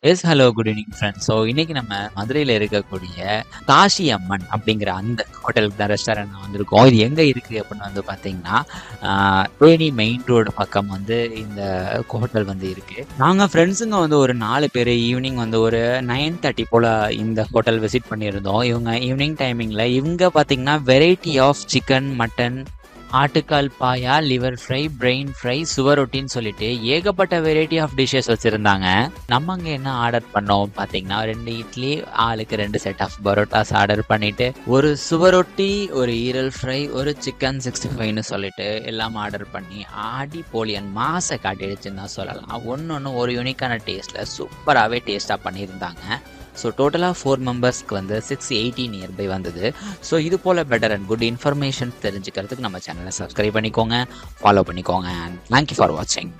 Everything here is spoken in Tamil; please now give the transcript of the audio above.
Yes hello good evening friends. So இன்னைக்கு நம்ம மதுரையில் இருக்கக்கூடிய காசி அம்மன் அப்படிங்கிற அந்த ஹோட்டலுக்கு தான் ரெஸ்டாரண்ட் வந்திருக்கோம். இது எங்கே இருக்குது அப்படின்னு வந்து பார்த்தீங்கன்னா தேனி மெயின் ரோடு பக்கம் வந்து இந்த ஹோட்டல் வந்து இருக்குது. நாங்கள் ஃப்ரெண்ட்ஸுங்க வந்து ஒரு 4 பேர் ஈவினிங் வந்து ஒரு 9:30 போல் இந்த ஹோட்டல் விசிட் பண்ணியிருந்தோம். இவங்க ஈவினிங் டைமிங்கில் இவங்க பார்த்தீங்கன்னா வெரைட்டி ஆஃப் சிக்கன், மட்டன், ஆட்டுக்கால் பாயா, லிவர் ஃப்ரை, பிரெயின் ஃப்ரை, சுவரொட்டின்னு சொல்லிட்டு ஏகப்பட்ட வெரைட்டி ஆஃப் டிஷ்ஷஸ் வச்சுருந்தாங்க. நம்ம அங்கே என்ன ஆர்டர் பண்ணோம் பார்த்தீங்கன்னா 2 இட்லி, ஆளுக்கு 2 செட் ஆஃப் பரோட்டாஸ் ஆர்டர் பண்ணிவிட்டு ஒரு சுவரொட்டி, ஒரு ஈரல் ஃப்ரை, ஒரு சிக்கன் 65ன்னு சொல்லிட்டு எல்லாம் ஆர்டர் பண்ணி ஆடி போலியன் மாசை காட்டிடுச்சுன்னு தான் சொல்லலாம். ஒன்று ஒரு யூனிக்கான டேஸ்ட்டில் சூப்பராகவே டேஸ்ட்டாக பண்ணியிருந்தாங்க. ஸோ டோட்டலாக 4 மெம்பர்ஸ்க்கு வந்து 680 நியர்பை வந்தது. ஸோ இது போல் பெட்டர் அண்ட் குட் இன்ஃபர்மேஷன் தெரிஞ்சுக்கிறதுக்கு நம்ம சேனலை சப்ஸ்கிரைப் பண்ணிக்கோங்க, ஃபாலோ பண்ணிக்கோங்க. அண்ட் தேங்க்யூ ஃபார் வாட்சிங்.